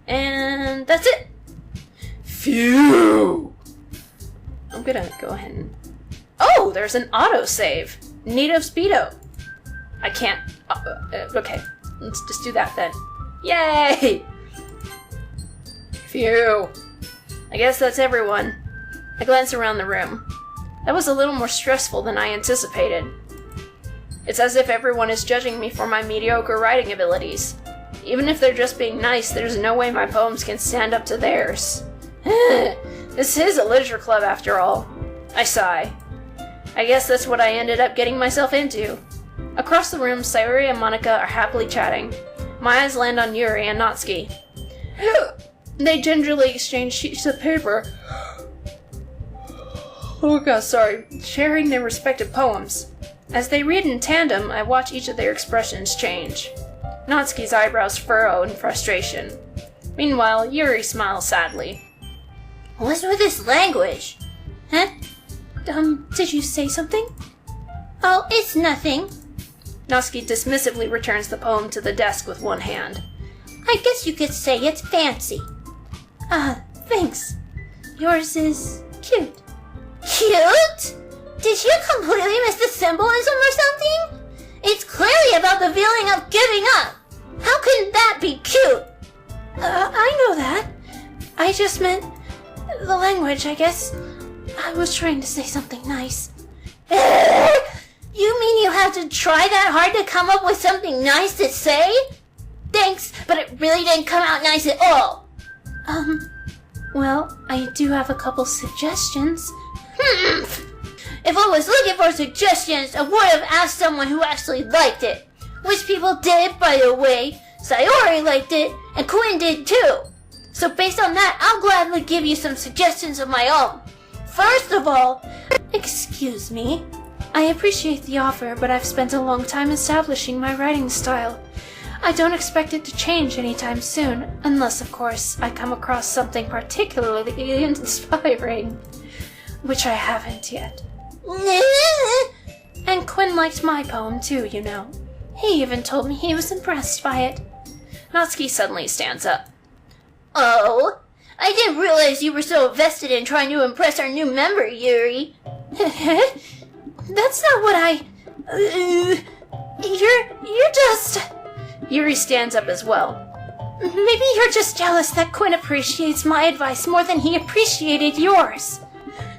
And that's it. Phew! I'm gonna go ahead and... Oh, there's an autosave. Neato speedo. I can't... okay, let's just do that then. Yay! Phew. I guess that's everyone. I glance around the room. That was a little more stressful than I anticipated. It's as if everyone is judging me for my mediocre writing abilities. Even if they're just being nice, there's no way my poems can stand up to theirs. This is a literature club after all. I sigh. I guess that's what I ended up getting myself into. Across the room, Sayuri and Monika are happily chatting. My eyes land on Yuri and Natsuki. They gingerly exchange sheets of paper. Oh god, sorry. Sharing their respective poems. As they read in tandem, I watch each of their expressions change. Natsuki's eyebrows furrow in frustration. Meanwhile, Yuri smiles sadly. What's with this language? Huh? Did you say something? Oh, it's nothing. Natsuki dismissively returns the poem to the desk with one hand. I guess you could say it's fancy. Thanks. Yours is cute. Cute? Did you completely miss the symbolism or something? It's clearly about the feeling of giving up. How can that be cute? I know that. I just meant the language, I guess. I was trying to say something nice. You mean you had to try that hard to come up with something nice to say? Thanks, but it really didn't come out nice at all. Well, I do have a couple suggestions. If I was looking for suggestions, I would have asked someone who actually liked it. Which people did, by the way. Sayori liked it, and Quinn did too. So based on that, I'll gladly give you some suggestions of my own. First of all... Excuse me. I appreciate the offer, but I've spent a long time establishing my writing style. I don't expect it to change anytime soon, unless, of course, I come across something particularly inspiring. Which I haven't yet. And Quinn liked my poem too, you know. He even told me he was impressed by it. Natsuki suddenly stands up. Oh, I didn't realize you were so vested in trying to impress our new member, Yuri. That's not what I... You're just... Yuri stands up as well. Maybe you're just jealous that Quinn appreciates my advice more than he appreciated yours.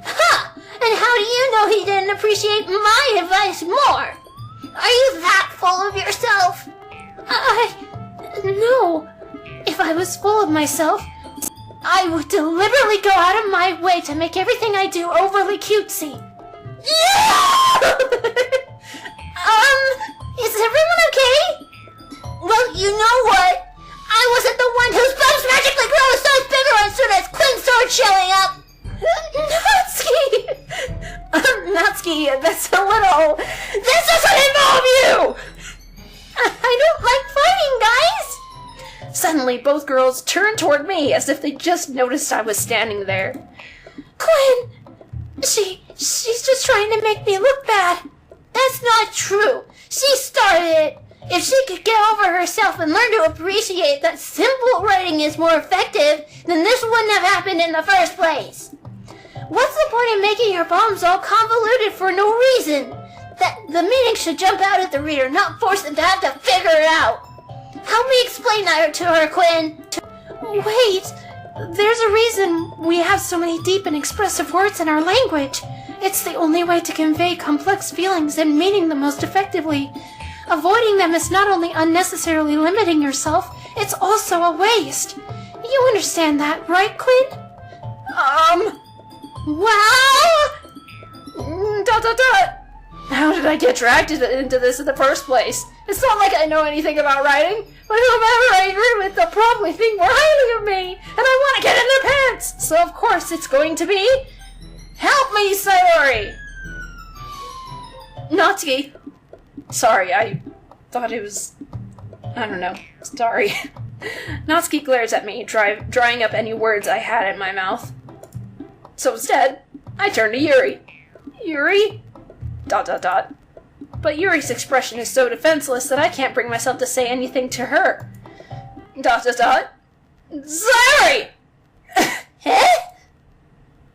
Ha! And how do you know he didn't appreciate my advice more? Are you that full of yourself? No. If I was full of myself, I would deliberately go out of my way to make everything I do overly cutesy. Is everyone okay? Well, you know what? I wasn't the one whose boobs magically grow a size bigger as soon as Quinn started showing up. Natsuki, that's a little... This doesn't involve you! I don't like fighting, guys! Suddenly, both girls turn toward me as if they just noticed I was standing there. Quinn! She's just trying to make me look bad. That's not true. She started it. If she could get over herself and learn to appreciate that simple writing is more effective, then this wouldn't have happened in the first place. What's the point in making your poems all convoluted for no reason? That the meaning should jump out at the reader, not force them to have to figure it out. Help me explain that to her, Quinn. Wait, there's a reason we have so many deep and expressive words in our language. It's the only way to convey complex feelings and meaning the most effectively. Avoiding them is not only unnecessarily limiting yourself, it's also a waste. You understand that, right, Quinn? Well... How did I get dragged into this in the first place? It's not like I know anything about writing, but whomever I agree with, they'll probably think more highly of me, and I want to get in their pants! So of course it's going to be... Help me, Sayori! Natsuki. Sorry, I thought it was... I don't know. Sorry. Natsuki glares at me, drying up any words I had in my mouth. So instead, I turn to Yuri. Yuri? ... But Yuri's expression is so defenseless that I can't bring myself to say anything to her. ... Sorry! Huh?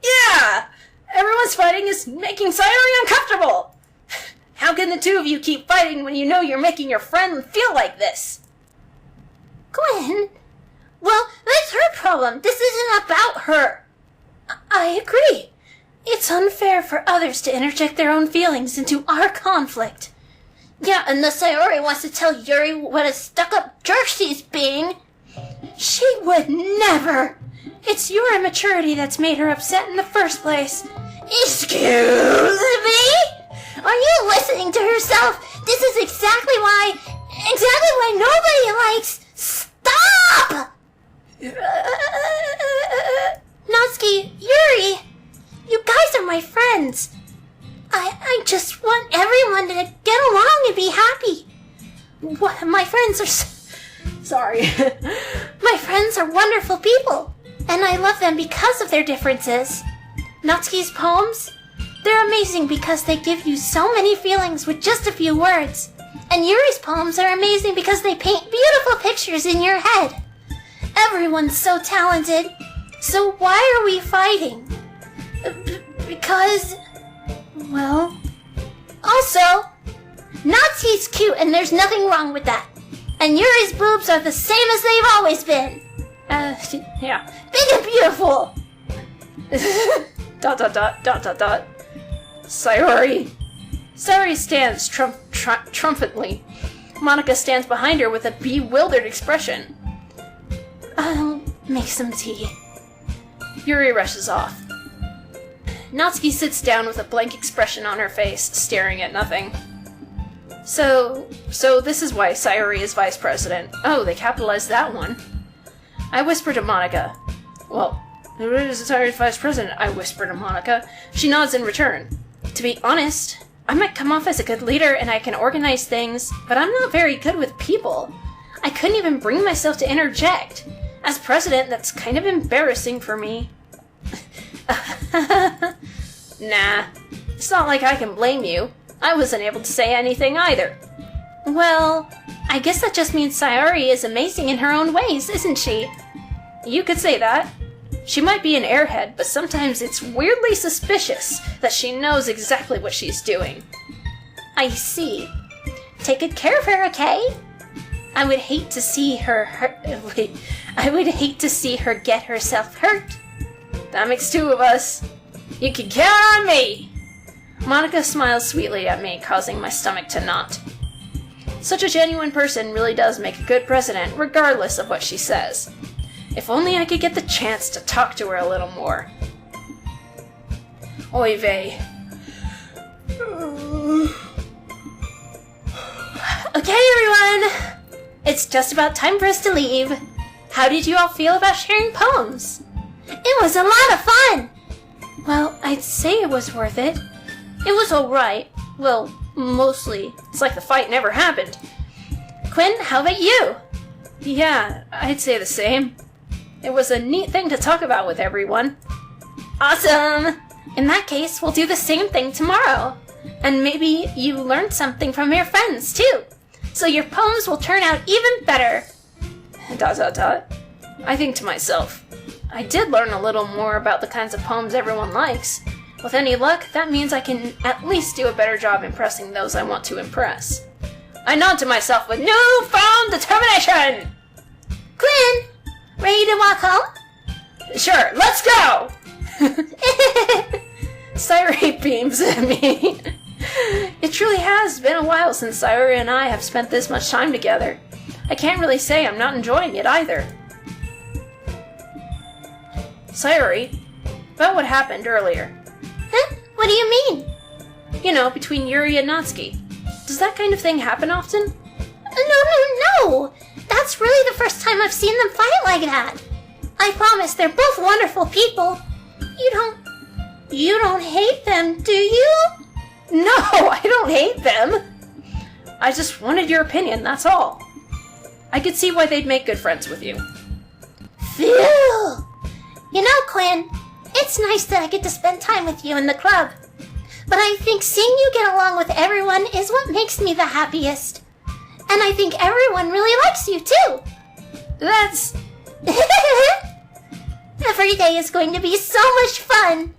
Yeah! Everyone's fighting is making Sayori uncomfortable! How can the two of you keep fighting when you know you're making your friend feel like this? Gwen? Well, that's her problem. This isn't about her. I agree. It's unfair for others to interject their own feelings into our conflict. Yeah, unless Sayori wants to tell Yuri what a stuck-up jerk she's being. She would never. It's your immaturity that's made her upset in the first place. Excuse me? Are you listening to herself? This is exactly why nobody likes... Stop! Natsuki, Yuri, you guys are my friends. I just want everyone to get along and be happy. What, my friends are... Sorry. My friends are wonderful people, and I love them because of their differences. Natsuki's poems? They're amazing because they give you so many feelings with just a few words. And Yuri's poems are amazing because they paint beautiful pictures in your head. Everyone's so talented. So why are we fighting? Because... well... Also, Natsuki's cute and there's nothing wrong with that. And Yuri's boobs are the same as they've always been. Yeah. Big and beautiful. ... Sayori. Sayori stands triumphantly. Monica stands behind her with a bewildered expression. I'll make some tea. Yuri rushes off. Natsuki sits down with a blank expression on her face, staring at nothing. So this is why Sayori is vice president. Oh, they capitalized that one. I whisper to Monica. Well, who is Sayori's vice president? I whisper to Monica. She nods in return. To be honest, I might come off as a good leader and I can organize things, but I'm not very good with people. I couldn't even bring myself to interject. As president, that's kind of embarrassing for me. Nah, it's not like I can blame you. I wasn't able to say anything either. Well, I guess that just means Sayori is amazing in her own ways, isn't she? You could say that. She might be an airhead, but sometimes it's weirdly suspicious that she knows exactly what she's doing. I see. Take good care of her, okay? I would hate to see her I would hate to see her get herself hurt. That makes two of us. You can count on me! Monica smiles sweetly at me, causing my stomach to knot. Such a genuine person really does make a good president, regardless of what she says. If only I could get the chance to talk to her a little more. Oy vey. Okay, everyone! It's just about time for us to leave. How did you all feel about sharing poems? It was a lot of fun! Well, I'd say it was worth it. It was alright. Well, mostly. It's like the fight never happened. Quinn, how about you? Yeah, I'd say the same. It was a neat thing to talk about with everyone. Awesome! In that case, we'll do the same thing tomorrow. And maybe you learned something from your friends, too. So your poems will turn out even better. ... I think to myself, I did learn a little more about the kinds of poems everyone likes. With any luck, that means I can at least do a better job impressing those I want to impress. I nod to myself with newfound determination! Quinn, ready to walk home? Sure, let's go! Sayori beams at me. It truly has been a while since Sayori and I have spent this much time together. I can't really say I'm not enjoying it either. Sayori, about what happened earlier. Huh? What do you mean? You know, between Yuri and Natsuki. Does that kind of thing happen often? No! That's really the first time I've seen them fight like that. I promise they're both wonderful people. You don't hate them, do you? No, I don't hate them. I just wanted your opinion, that's all. I could see why they'd make good friends with you. Phew! You know, Quinn, it's nice that I get to spend time with you in the club. But I think seeing you get along with everyone is what makes me the happiest. And I think everyone really likes you, too. That's... Every day is going to be so much fun.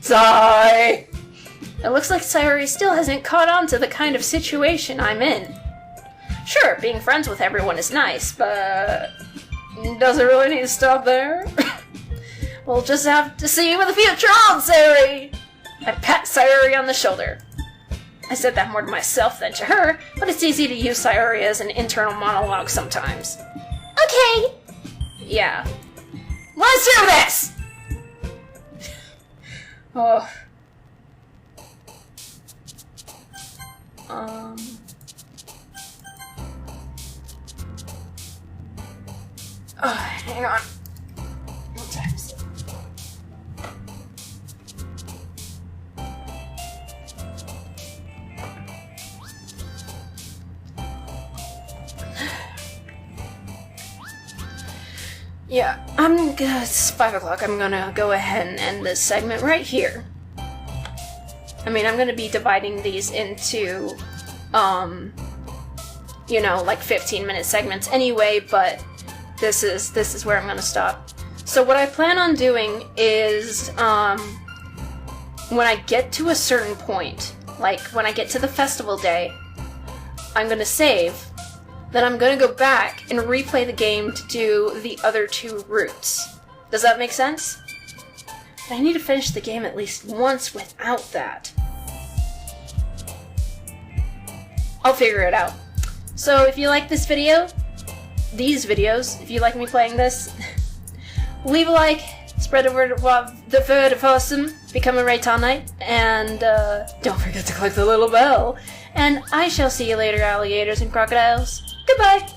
Sigh! It looks like Sayori still hasn't caught on to the kind of situation I'm in. Sure, being friends with everyone is nice, but does it really need to stop there? We'll just have to see what the future holds, Sayori! I pat Sayori on the shoulder. I said that more to myself than to her, but it's easy to use Sayori as an internal monologue sometimes. Okay. Yeah. Let's do this! Oh. Oh, hang on. What time is it? Yeah, it's 5 o'clock. I'm gonna go ahead and end this segment right here. I mean, I'm gonna be dividing these into, you know, like 15-minute segments anyway, but this is where I'm gonna stop. So what I plan on doing is, when I get to a certain point, like when I get to the festival day, I'm gonna save. Then I'm gonna go back and replay the game to do the other 2 routes. Does that make sense? I need to finish the game at least once without that. I'll figure it out. So if you like this video, these videos, if you like me playing this, leave a like, spread the word of the word of awesome, become a Reitanna, and don't forget to click the little bell. And I shall see you later, alligators and crocodiles. Goodbye!